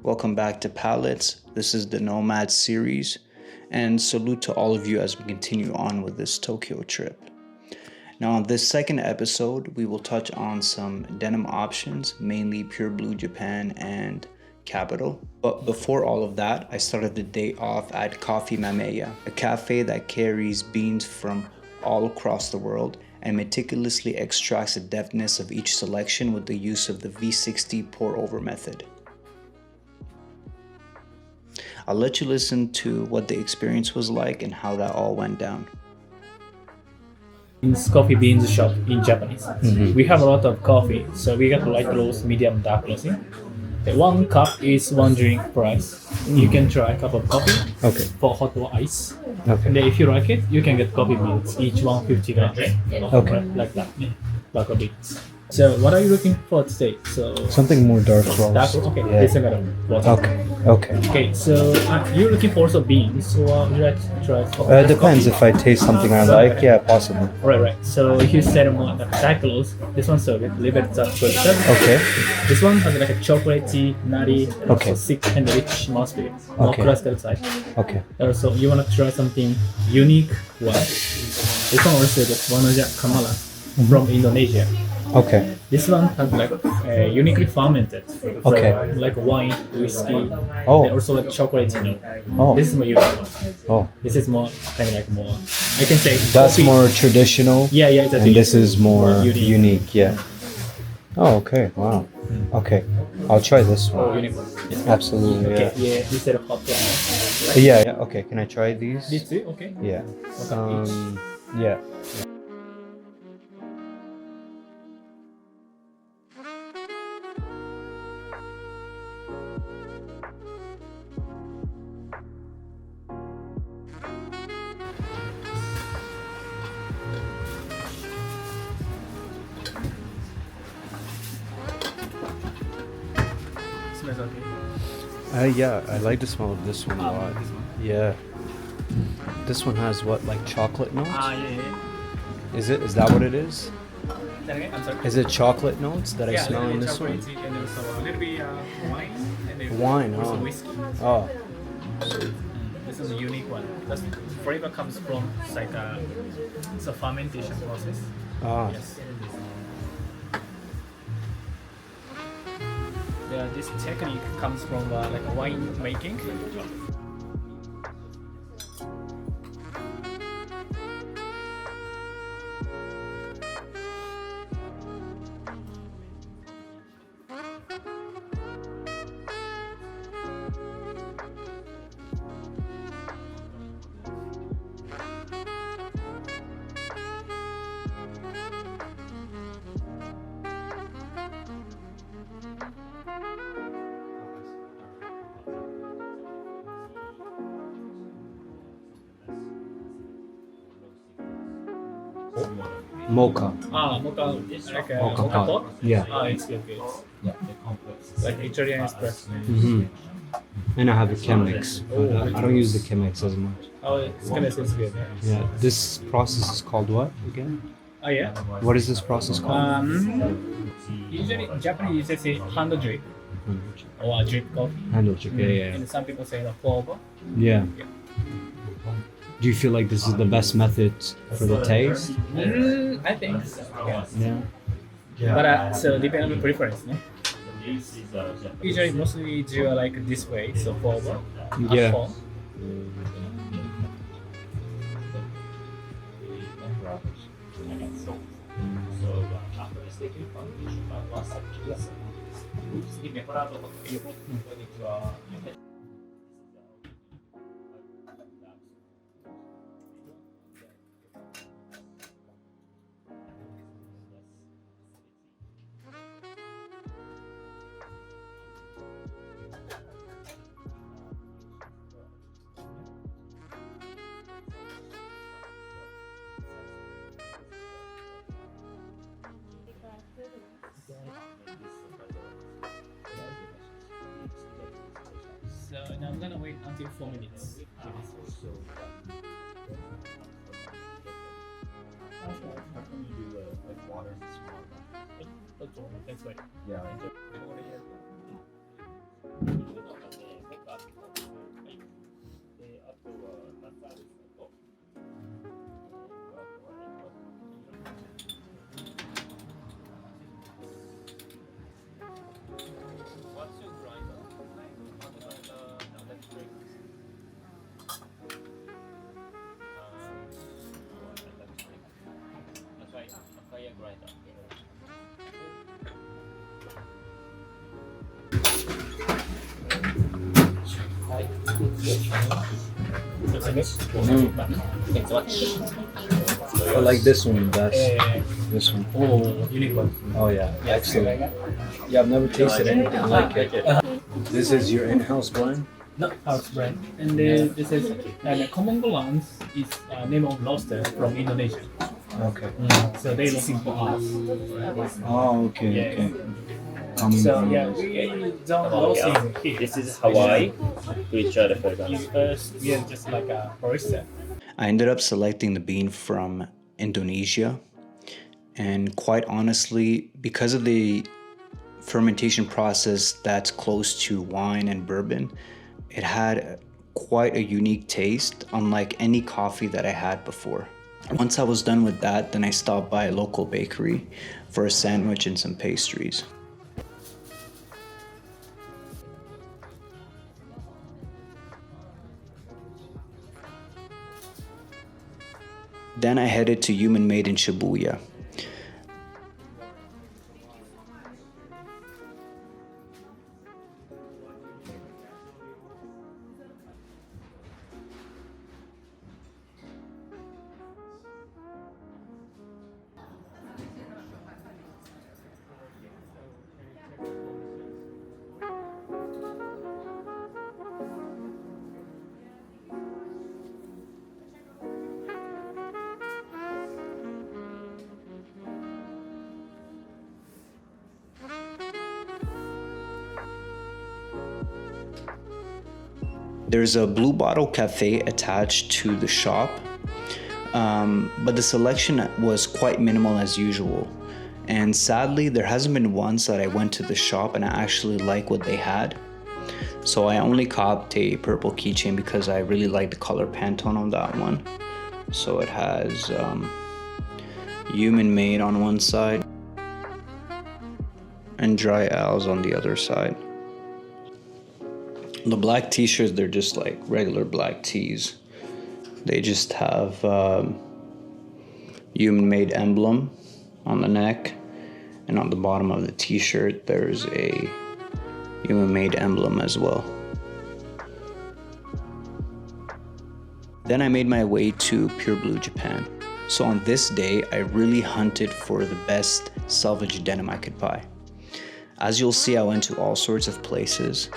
Welcome back to Palettes. This is the Nomads series, and salute to all of you as we continue on with this Tokyo trip. Now, on this second episode, we will touch on some denim options, mainly Pure Blue Japan and Kapital. But before all of that, I started the day off at Koffee Mameya, a cafe that carries beans from all across the world and meticulously extracts the deftness of each selection with the use of the V60 pour-over method. I'll let you listen to what the experience was like and how that all went down. It's Coffee Beans shop in Japanese. We have a lot of coffee, so we got light roast, medium, dark roasting. One cup is one drink price. You can try a cup of coffee for hot or ice. And then if you like it, you can get coffee beans, each one 50 grams. Like that, bag of beans. So what are you looking for today? So something more dark roast. Dark roast? Okay, this is Okay, so you're looking for also beans, or would you like to try? It depends if I taste something I like. Yeah, possibly. Right. So if you said more like dark roast, this one's so good. Leave it at Okay. This one has like a chocolatey, nutty, also thick and rich mouthfeel. More classical side. Okay. So you want to try something unique one. This one also got Wanoja Kamala from Indonesia. Okay. This one has like uniquely fermented flavor, like wine, whiskey, and also like chocolate. This is more unique one. This is more kind of like more. I can say that's coffee. More traditional. Yeah. And this is more unique. Yeah. Oh, okay. Wow. Okay. I'll try this one. Unique one. Yes. Absolutely. Okay. Yeah. Instead of hot one. Yeah. Okay. Can I try these? These two. Okay. Yeah. Yeah. Smells okay. Yeah, I like the smell of this one a lot. This one. Yeah. This one has what, like chocolate notes? Yeah. Is that what it is? Again? I'm sorry. Is it chocolate notes that I smell in this one? And also a little bit wine. And then Wine, also oh. whiskey. Oh. This is a unique one. The flavor comes from it's a fermentation process. Yes. This technique comes from like a wine making. Mocha. Mocha, like a Mocha mocha pot. pot. Yeah. It's good. Like Italian espresso. And I have a Chemex. I don't use the Chemex as much. It's good. Yeah. This process is called what again? Yeah. What is this process called? Usually Japanese usually say hand drip or drip coffee. Handle drip. Yeah. And some people say pour over. Yeah. Do you feel like this is the best method for the taste? I think so. Yes. Yeah. But so depending on preference, no? Usually mostly do like this way, so pour over. Yeah. Pour. So now I'm gonna wait until 4 minutes. That's right. Yeah. Thanks so much. I like this one best. This one. Oh, unique one. Oh yeah, excellent. Yeah, I've never tasted anything like it. This is your in-house blend? Not house brand. And this is the common glance is name of roaster from Indonesia. Okay. So they're looking for us. Oh, okay, Yeah. okay. So yeah, we don't roasting here. This is Hawaii. We try the flavor. We are just like a barista. I ended up selecting the bean from Indonesia, and quite honestly, because of the fermentation process that's close to wine and bourbon, it had quite a unique taste, unlike any coffee that I had before. Once I was done with that, then I stopped by a local bakery for a sandwich and some pastries. Then I headed to Human Made in Shibuya. There's a Blue Bottle Cafe attached to the shop, but the selection was quite minimal as usual. And sadly, there hasn't been once that I went to the shop and I actually like what they had. So I only copped a purple keychain because I really like the color Pantone on that one. So it has Human Made on one side and Dry Owls on the other side. The black t-shirts, they're just like regular black tees. They just have Human Made emblem on the neck, and on the bottom of the t-shirt there's a Human Made emblem as well. Then I made my way to Pure Blue, Japan. So on this day, I really hunted for the best selvage denim I could buy. As you'll see, I went to all sorts of places.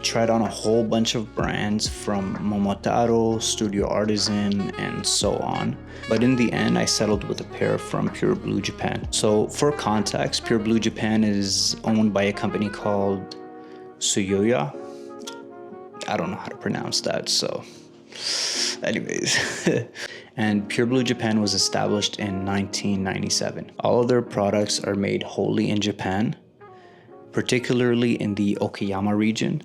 Tried on a whole bunch of brands from Momotaro, Studio Artisan, and so on. But in the end, I settled with a pair from Pure Blue Japan. So for context, Pure Blue Japan is owned by a company called Suyoya. I don't know how to pronounce that, so anyways. And Pure Blue Japan was established in 1997. All of their products are made wholly in Japan, particularly in the Okayama region.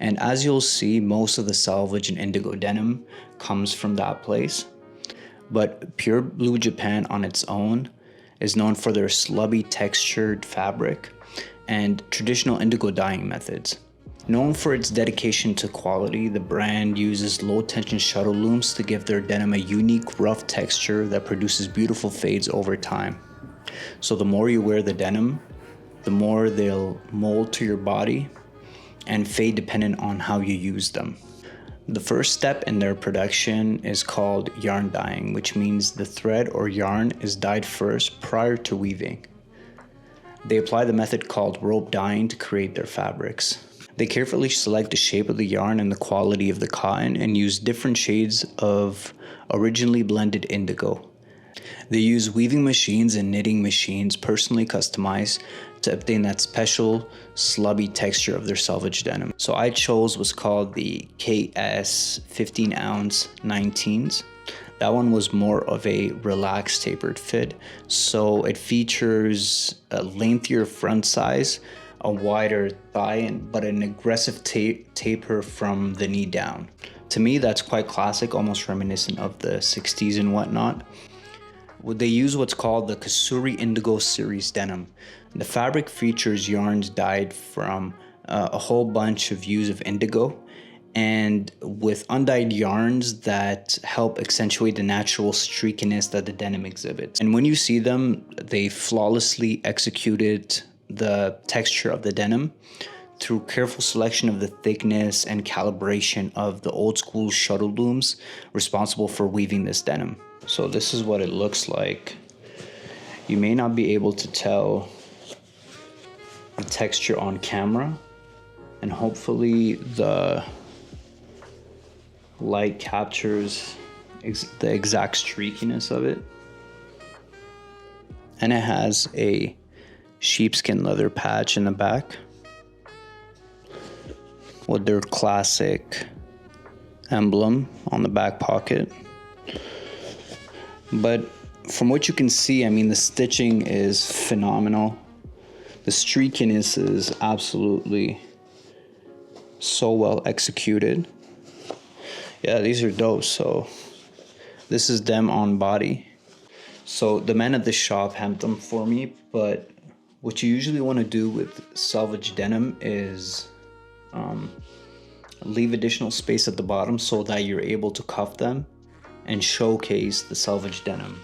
And as you'll see, most of the selvage and indigo denim comes from that place. But Pure Blue Japan on its own is known for their slubby textured fabric and traditional indigo dyeing methods. Known for its dedication to quality, the brand uses low tension shuttle looms to give their denim a unique rough texture that produces beautiful fades over time. So the more you wear the denim, the more they'll mold to your body and fade dependent on how you use them. The first step in their production is called yarn dyeing, which means the thread or yarn is dyed first prior to weaving. They apply the method called rope dyeing to create their fabrics. They carefully select the shape of the yarn and the quality of the cotton and use different shades of originally blended indigo. They use weaving machines and knitting machines personally customized to obtain that special slubby texture of their selvage denim. So I chose what's called the KS 15 ounce 19s. That one was more of a relaxed tapered fit. So it features a lengthier front size, a wider thigh, but an aggressive taper from the knee down. To me, that's quite classic, almost reminiscent of the 60s and whatnot. They use what's called the Kasuri Indigo Series denim. The fabric features yarns dyed from a whole bunch of hues of indigo, and with undyed yarns that help accentuate the natural streakiness that the denim exhibits. And when you see them, they flawlessly executed the texture of the denim through careful selection of the thickness and calibration of the old school shuttle looms responsible for weaving this denim. So this is what it looks like. You may not be able to tell the texture on camera, and hopefully the light captures the exact streakiness of it. And it has a sheepskin leather patch in the back with their classic emblem on the back pocket. But from what you can see, I mean, the stitching is phenomenal. The streakiness is absolutely so well executed. Yeah, these are dope. So this is them on body. So the men at the shop hemmed them for me, but what you usually want to do with selvage denim is leave additional space at the bottom so that you're able to cuff them and showcase the selvage denim.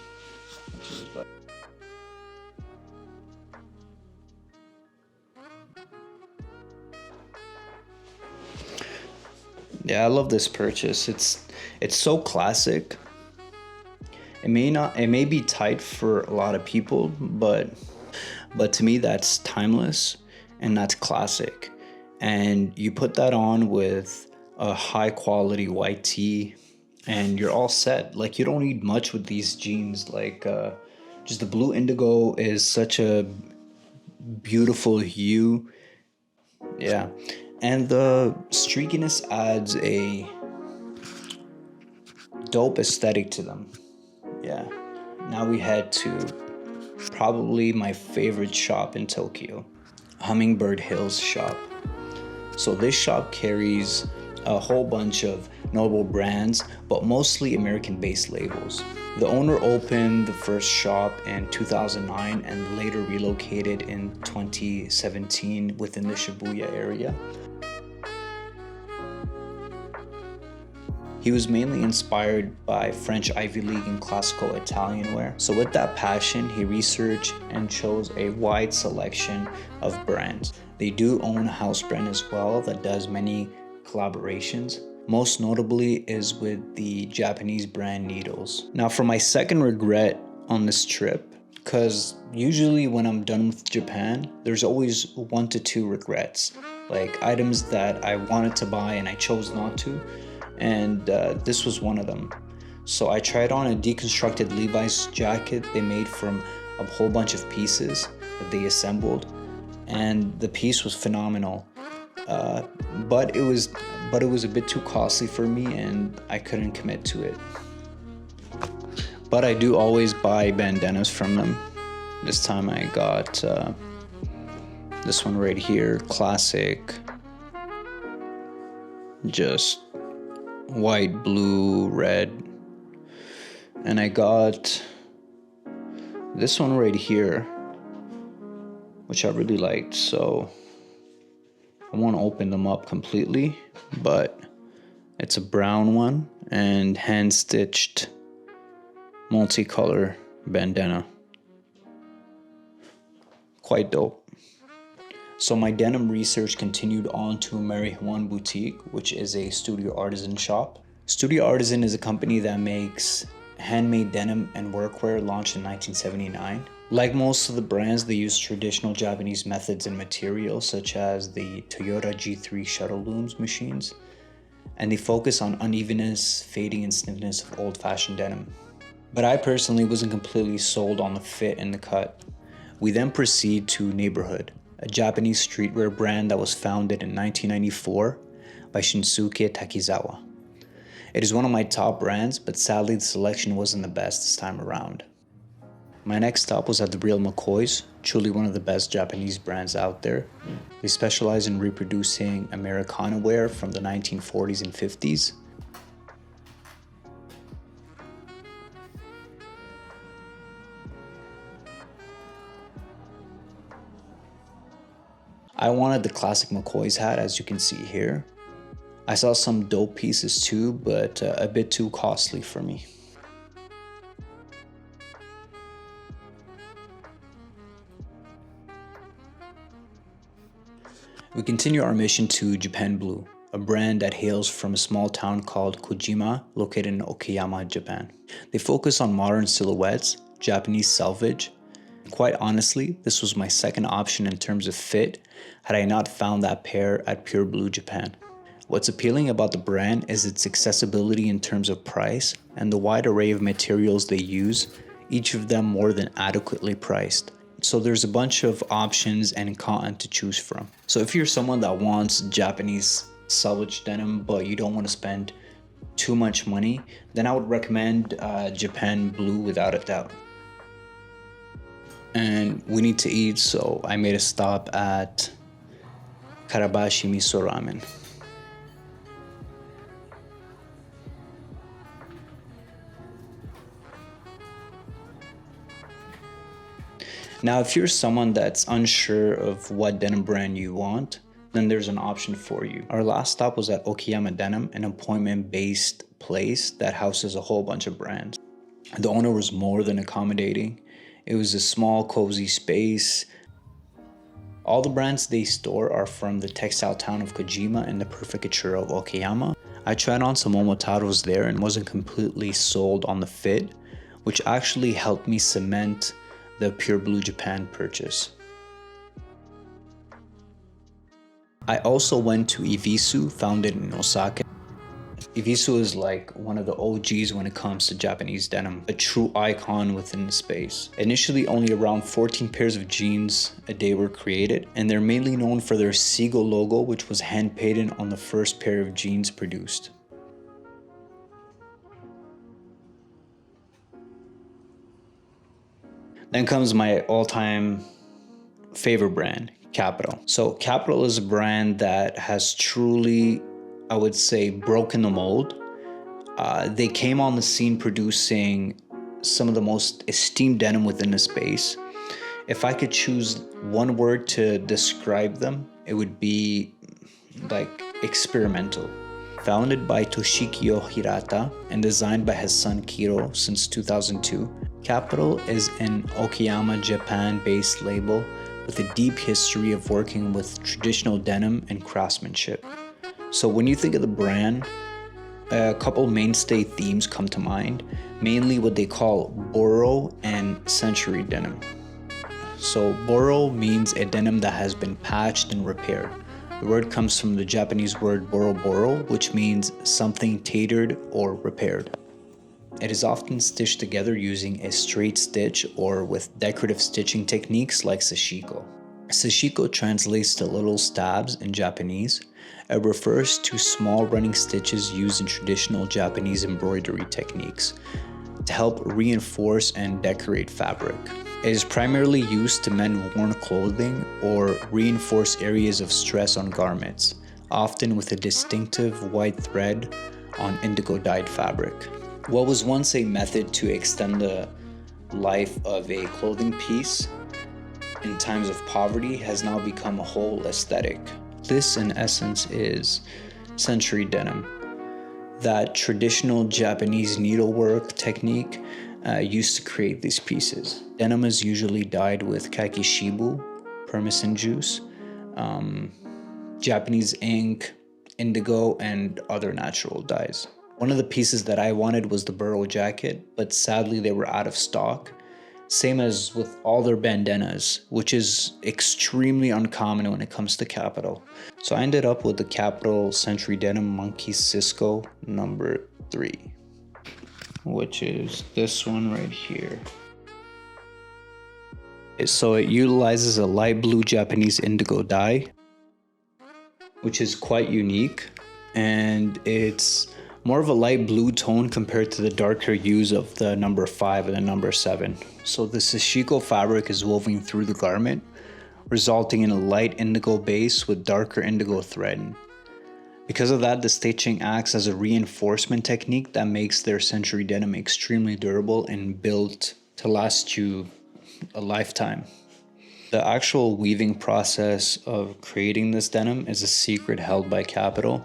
Yeah, I love this purchase. It's so classic. It may be tight for a lot of people, but to me that's timeless and that's classic. And you put that on with a high quality white tee and you're all set. Like, you don't need much with these jeans. Like just the blue indigo is such a beautiful hue. Yeah. And the streakiness adds a dope aesthetic to them. Yeah. Now we head to probably my favorite shop in Tokyo, Hummingbirds'Hill Shop. So this shop carries a whole bunch of notable brands, but mostly American-based labels. The owner opened the first shop in 2009 and later relocated in 2017 within the Shibuya area. He was mainly inspired by French Ivy League and classical Italian wear. So with that passion, he researched and chose a wide selection of brands. They do own a house brand as well that does many collaborations. Most notably is with the Japanese brand Needles. Now for my second regret on this trip, because usually when I'm done with Japan, there's always 1 to 2 regrets. Like items that I wanted to buy and I chose not to. And this was one of them. So I tried on a deconstructed Levi's jacket they made from a whole bunch of pieces that they assembled, and the piece was phenomenal. But it was a bit too costly for me, and I couldn't commit to it. But I do always buy bandanas from them. This time I got this one right here, classic, just white, blue, red. And I got this one right here, which I really liked. So I want to open them up completely, but it's a brown one and hand stitched multicolor bandana. Quite dope. So my denim research continued on to Marihuana Boutique, which is a studio artisan shop. Studio Artisan is a company that makes handmade denim and workwear, launched in 1979. Like most of the brands, they use traditional Japanese methods and materials such as the Toyota G3 shuttle looms machines, and they focus on unevenness, fading, and stiffness of old-fashioned denim. But I personally wasn't completely sold on the fit and the cut. We then proceed to Neighbourhood, a Japanese streetwear brand that was founded in 1994 by Shinsuke Takizawa. It is one of my top brands, but sadly the selection wasn't the best this time around. My next stop was at the real McCoy's, truly one of the best Japanese brands out there. They specialize in reproducing Americana wear from the 1940s and 50s. I wanted the classic McCoy's hat, as you can see here. I saw some dope pieces too, but a bit too costly for me. We continue our mission to Japan Blue, a brand that hails from a small town called Kojima, located in Okayama, Japan. They focus on modern silhouettes, Japanese selvage. Quite honestly, this was my second option in terms of fit had I not found that pair at Pure Blue Japan. What's appealing about the brand is its accessibility in terms of price and the wide array of materials they use, each of them more than adequately priced. So there's a bunch of options and cotton to choose from. So if you're someone that wants Japanese selvage denim but you don't want to spend too much money, then I would recommend Japan Blue without a doubt. And we need to eat, so I made a stop at Karabashi Miso Ramen. Now, if you're someone that's unsure of what denim brand you want, then there's an option for you. Our last stop was at Okayama Denim, an appointment-based place that houses a whole bunch of brands. The owner was more than accommodating. It was a small, cozy space. All the brands they store are from the textile town of Kojima and the prefecture of Okayama. I tried on some Momotaros there and wasn't completely sold on the fit, which actually helped me cement the Pure Blue Japan purchase. I also went to Evisu, founded in Osaka. Evisu is like one of the OGs when it comes to Japanese denim, a true icon within the space. Initially, only around 14 pairs of jeans a day were created, and they're mainly known for their seagull logo, which was hand-painted on the first pair of jeans produced. Then comes my all-time favorite brand, Kapital. So Kapital is a brand that has truly, I would say, broken the mold. They came on the scene producing some of the most esteemed denim within the space. If I could choose one word to describe them, it would be like experimental. Founded by Toshikyo Hirata and designed by his son Kiro since 2002, Kapital is an Okayama, Japan-based label with a deep history of working with traditional denim and craftsmanship. So when you think of the brand, a couple mainstay themes come to mind, mainly what they call boro and century denim. So boro means a denim that has been patched and repaired. The word comes from the Japanese word boro, which means something tatered or repaired. It is often stitched together using a straight stitch or with decorative stitching techniques like sashiko. Sashiko translates to little stabs in Japanese. It refers to small running stitches used in traditional Japanese embroidery techniques to help reinforce and decorate fabric. It is primarily used to mend worn clothing or reinforce areas of stress on garments, often with a distinctive white thread on indigo dyed fabric. What was once a method to extend the life of a clothing piece in times of poverty has now become a whole aesthetic. This, in essence, is century denim, that traditional Japanese needlework technique used to create these pieces. Denim is usually dyed with kakishibu, permison juice, Japanese ink, indigo, and other natural dyes. One of the pieces that I wanted was the burrow jacket, but sadly they were out of stock. Same as with all their bandanas, which is extremely uncommon when it comes to Kapital. So I ended up with the Kapital Century Denim Monkey Cisco number 3, which is this one right here. So it utilizes a light blue Japanese indigo dye, which is quite unique, and it's more of a light blue tone compared to the darker hues of the number 5 and the number 7. So the sashiko fabric is woven through the garment, resulting in a light indigo base with darker indigo thread. Because of that, the stitching acts as a reinforcement technique that makes their century denim extremely durable and built to last you a lifetime. The actual weaving process of creating this denim is a secret held by Kapital.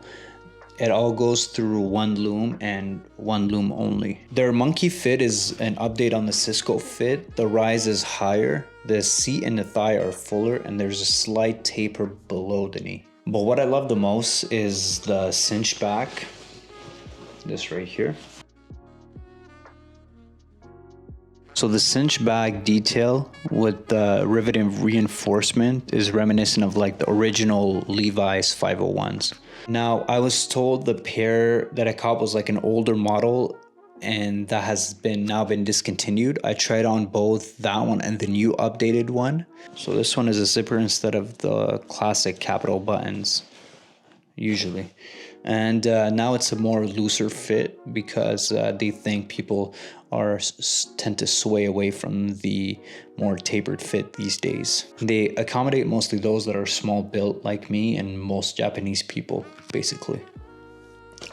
It all goes through one loom and one loom only. Their monkey fit is an update on the Cisco fit. The rise is higher, the seat and the thigh are fuller, and there's a slight taper below the knee. But what I love the most is the cinch back, this right here. So the cinch back detail with the riveted reinforcement is reminiscent of like the original Levi's 501s. Now, I was told the pair that I caught was like an older model and that has now been discontinued. I tried on both that one and the new updated one. So this one is a zipper instead of the classic Kapital buttons, usually. And now it's a more looser fit because they think people tend to sway away from the more tapered fit these days. They accommodate mostly those that are small built like me and most Japanese people, basically.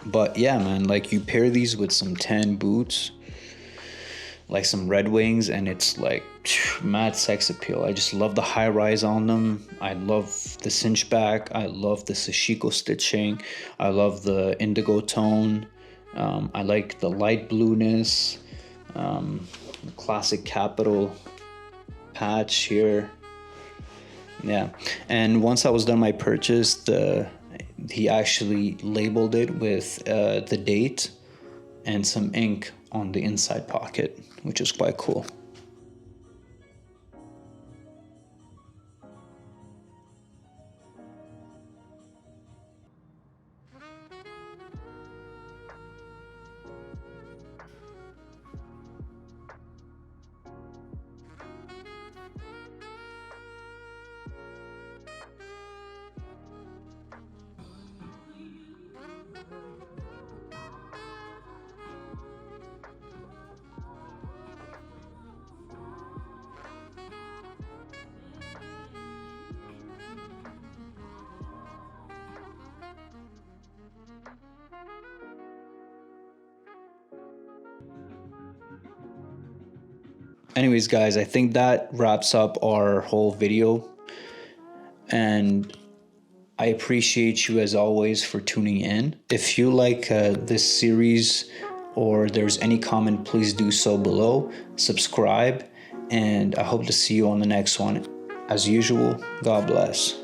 But yeah, man, like you pair these with some tan boots, like some Red Wings, and it's like mad sex appeal. I just love the high rise on them. I love the cinch back. I love the sashiko stitching. I love the indigo tone. I like the light blueness. Classic Kapital patch here. Yeah, and once I was done my purchase, he actually labeled it with the date and some ink on the inside pocket, which is quite cool. Anyways, guys, I think that wraps up our whole video. And I appreciate you as always for tuning in. If you like this series or there's any comment, please do so below. Subscribe, and I hope to see you on the next one. As usual, God bless.